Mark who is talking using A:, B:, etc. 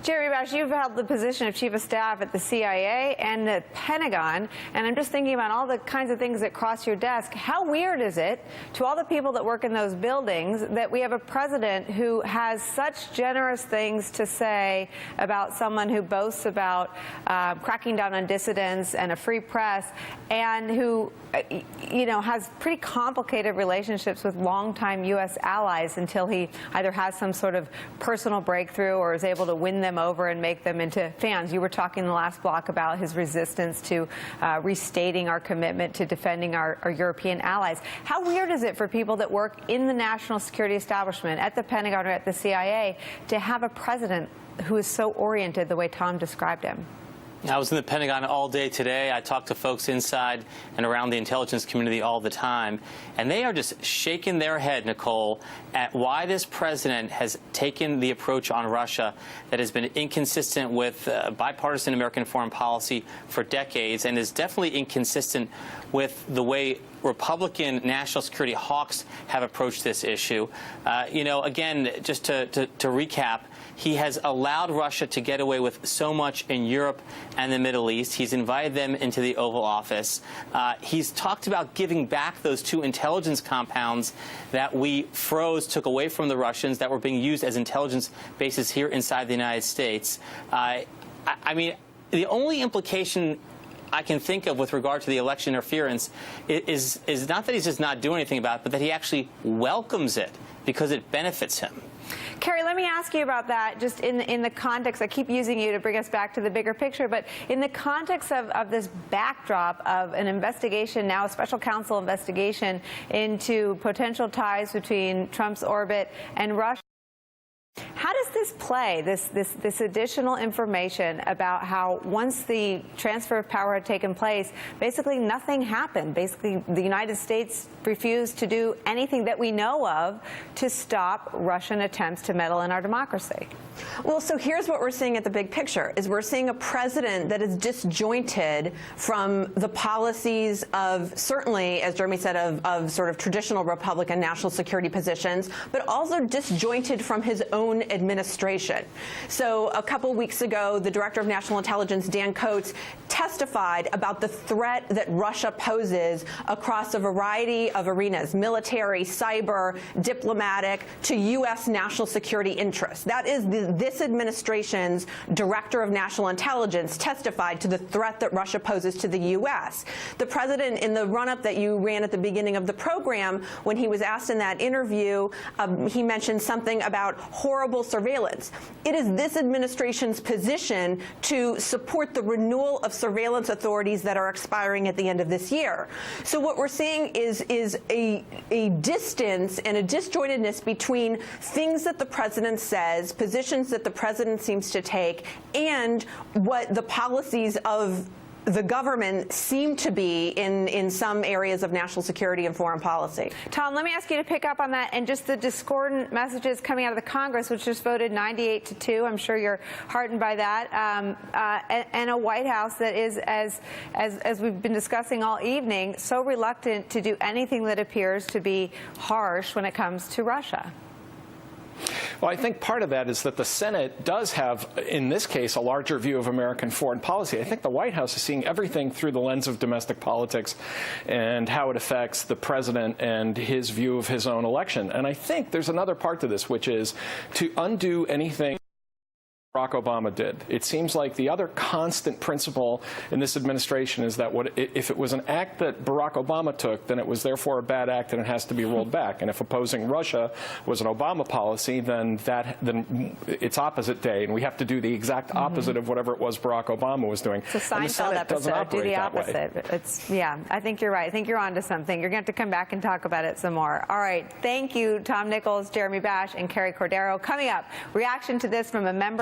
A: Jeremy Bash, you've held the position of Chief of Staff at the CIA and the Pentagon, and I'm just thinking about all the kinds of things that cross your desk. How weird is it to all the people that work in those buildings that we have a president who has such generous things to say about someone who boasts about cracking down on dissidents and a free press, and who has pretty complicated relationships with longtime U.S. allies until he either has some sort of personal breakthrough or is able to win them over and make them into fans. You were talking in the last block about his resistance to restating our commitment to defending our European allies. How weird is it for people that work in the national security establishment, at the Pentagon or at the CIA, to have a president who is so oriented the way Tom described him?
B: I was in the Pentagon all day today. I talked to folks inside and around the intelligence community all the time, and they are just shaking their head, Nicole, at why this president has taken the approach on Russia that has been inconsistent with bipartisan American foreign policy for decades, and is definitely inconsistent with the way Republican national security hawks have approached this issue. Again, just to recap, he has allowed Russia to get away with so much in Europe and the Middle East. He's invited them into the Oval Office. He's talked about giving back those 2 intelligence compounds that we froze, took away from the Russians, that were being used as intelligence bases here inside the United States. I mean, the only implication I can think of with regard to the election interference is not that he's just not doing anything about it, but that he actually welcomes it because it benefits him.
A: Carrie, let me ask you about that, just in the context. I keep using you to bring us back to the bigger picture, but in the context of this backdrop of an investigation, now a special counsel investigation into potential ties between Trump's orbit and Russia. How does this play, this additional information about how once the transfer of power had taken place, basically nothing happened? Basically, the United States refused to do anything that we know of to stop Russian attempts to meddle in our democracy.
C: Well, so here's what we're seeing at the big picture, is we're seeing a president that is disjointed from the policies of, certainly, as Jeremy said, of sort of traditional Republican national security positions, but also disjointed from his own administration. So a couple weeks ago, the Director of National Intelligence, Dan Coats, testified about the threat that Russia poses across a variety of arenas: military, cyber, diplomatic, to U.S. national security interests. That is this administration's Director of National Intelligence testified to the threat that Russia poses to the U.S. The president, in the run-up that you ran at the beginning of the program, when he was asked in that interview, he mentioned something about horrible surveillance. It is this administration's position to support the renewal of surveillance authorities that are expiring at the end of this year. So what we're seeing is a distance and a disjointedness between things that the president says, positions that the president seems to take, and what the policies of the government seem to be in some areas of national security and foreign policy.
A: Tom, let me ask you to pick up on that and just the discordant messages coming out of the Congress, which just voted 98-2. I'm sure you're heartened by that. And a White House that is, as we've been discussing all evening, so reluctant to do anything that appears to be harsh when it comes to Russia.
D: Well, I think part of that is that the Senate does have, in this case, a larger view of American foreign policy. I think the White House is seeing everything through the lens of domestic politics and how it affects the president and his view of his own election. And I think there's another part to this, which is to undo anything Barack Obama did. It seems like the other constant principle in this administration is that if it was an act that Barack Obama took, then it was therefore a bad act and it has to be rolled back. And if opposing Russia was an Obama policy, then it's opposite day, and we have to do the exact opposite of whatever it was Barack Obama was doing.
A: It's a Seinfeld episode. Do the opposite. Yeah, I think you're right. I think you're onto something. You're going to have to come back and talk about it some more. All right. Thank you, Tom Nichols, Jeremy Bash, and Carrie Cordero. Coming up, reaction to this from a member